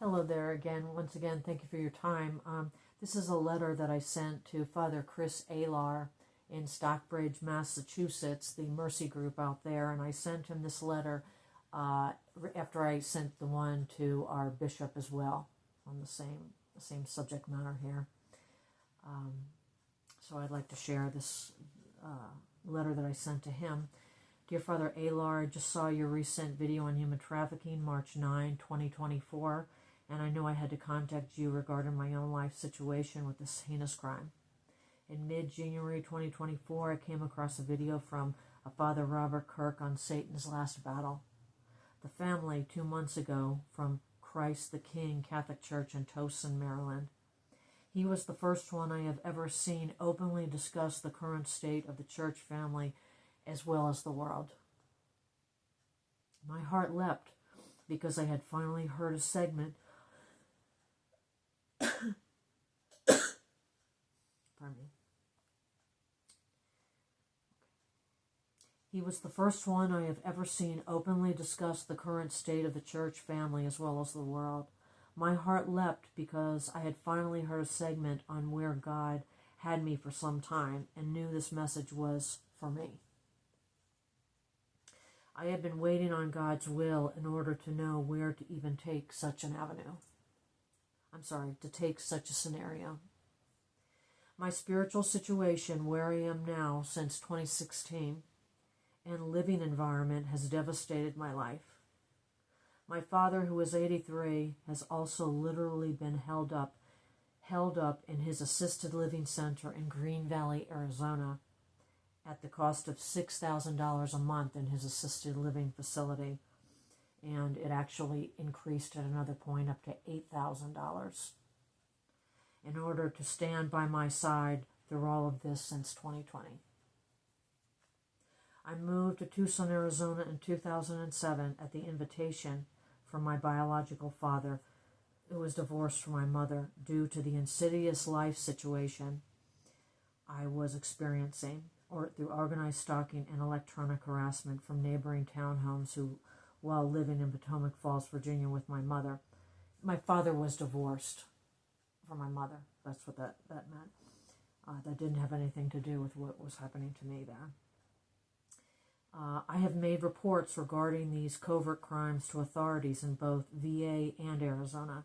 Hello there again. Once again, thank you for your time. This is a letter that I sent to Father Chris Alar in Stockbridge, Massachusetts, the Mercy group out there, and I sent him this letter after I sent the one to our bishop as well on the same subject matter here. So I'd like to share this letter that I sent to him. Dear Father Alar, I just saw your recent video on human trafficking, March 9, 2024, and I know I had to contact you regarding my own life situation with this heinous crime. In mid-January 2024, I came across a video from a Father Robert Kirk on Satan's last battle. The family, 2 months ago, from Christ the King Catholic Church in Towson, Maryland. He was the first one I have ever seen openly discuss the current state of the church family as well as the world. My heart leapt because I had finally heard a segment Pardon me. He was the first one I have ever seen openly discuss the current state of the church family as well as the world. My heart leapt because I had finally heard a segment on where God had me for some time and knew this message was for me. I had been waiting on God's will in order to know where to even take such an avenue. To take such a scenario. My spiritual situation, where I am now since 2016, and living environment has devastated my life. My father, who is 83, has also literally been held up in his assisted living center in Green Valley, Arizona, at the cost of $6,000 a month in his assisted living facility, and it actually increased at another point up to $8,000 in order to stand by my side through all of this since 2020. I moved to Tucson, Arizona in 2007 at the invitation from my biological father, who was divorced from my mother due to the insidious life situation I was experiencing, or through organized stalking and electronic harassment from neighboring townhomes who, while living in Potomac Falls, Virginia with my mother. My father was divorced from my mother. That's what that meant. That didn't have anything to do with what was happening to me there. I have made reports regarding these covert crimes to authorities in both VA and Arizona.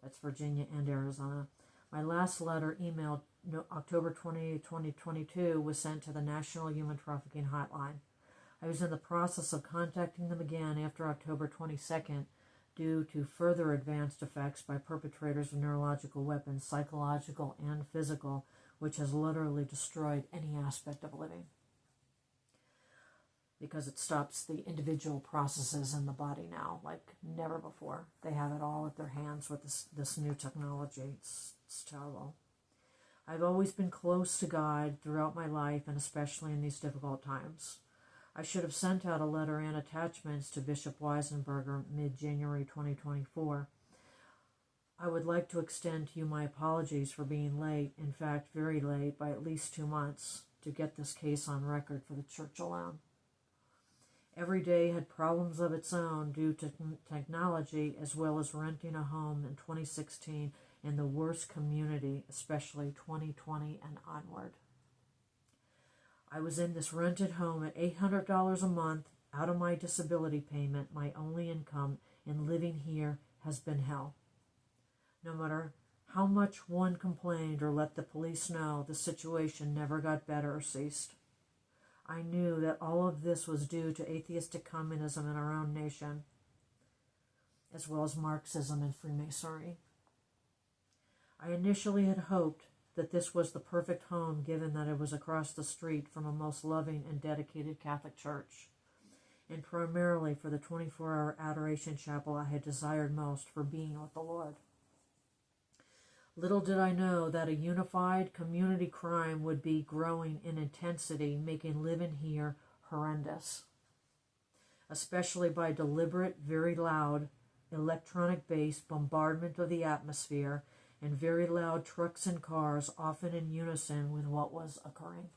That's Virginia and Arizona. My last letter, emailed October 28, 2022, was sent to the National Human Trafficking Hotline. I was in the process of contacting them again after October 22nd due to further advanced effects by perpetrators of neurological weapons, psychological and physical, which has literally destroyed any aspect of living. Because it stops the individual processes in the body now, like never before. They have it all at their hands with this new technology. It's terrible. I've always been close to God throughout my life, and especially in these difficult times. I should have sent out a letter and attachments to Bishop Weisenberger mid-January 2024. I would like to extend to you my apologies for being late, in fact very late, by at least 2 months, to get this case on record for the church alone. Every day had problems of its own due to technology, as well as renting a home in 2016 in the worst community, especially 2020 and onward. I was in this rented home at $800 a month out of my disability payment. My only income in living here has been hell. No matter how much one complained or let the police know, the situation never got better or ceased. I knew that all of this was due to atheistic communism in our own nation, as well as Marxism and Freemasonry. I initially had hoped that this was the perfect home, given that it was across the street from a most loving and dedicated Catholic church, and primarily for the 24-hour adoration chapel I had desired most for being with the Lord. Little did I know that a unified community crime would be growing in intensity, making living here horrendous, especially by deliberate, very loud, electronic-based bombardment of the atmosphere and very loud trucks and cars, often in unison with what was occurring.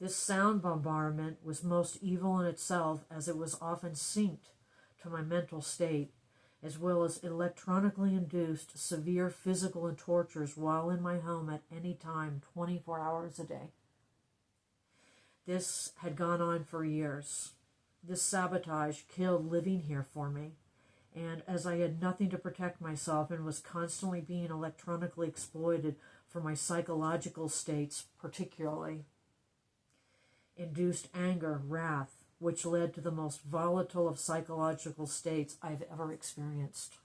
This sound bombardment was most evil in itself, as it was often synced to my mental state as well as electronically induced severe physical and tortures while in my home at any time, 24 hours a day. This had gone on for years. This sabotage killed living here for me, and as I had nothing to protect myself and was constantly being electronically exploited for my psychological states, particularly, induced anger, wrath, which led to the most volatile of psychological states I've ever experienced.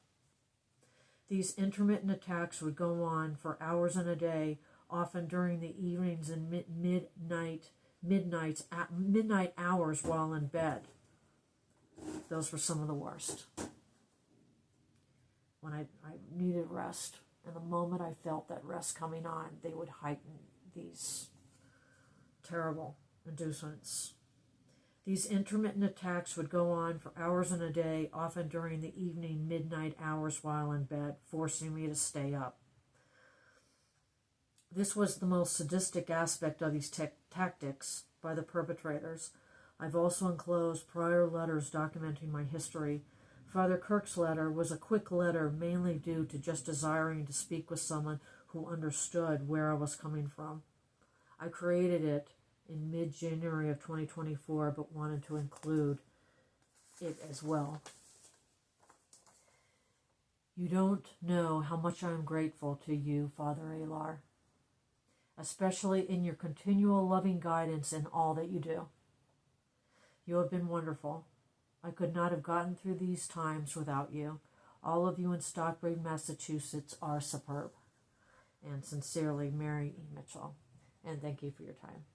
These intermittent attacks would go on for hours in a day, often during the evenings and midnight hours while in bed. Those were some of the worst. When I needed rest, and the moment I felt that rest coming on, they would heighten these terrible inducements. These intermittent attacks would go on for hours in a day, often during the evening, midnight hours while in bed, forcing me to stay up. This was the most sadistic aspect of these tactics by the perpetrators. I've also enclosed prior letters documenting my history. Father Kirk's letter was a quick letter, mainly due to just desiring to speak with someone who understood where I was coming from. I created it in mid-January of 2024, but wanted to include it as well. You don't know how much I am grateful to you, Father Alar, especially in your continual loving guidance in all that you do. You have been wonderful. I could not have gotten through these times without you. All of you in Stockbridge, Massachusetts are superb. And sincerely, Mary E. Mitchell. And thank you for your time.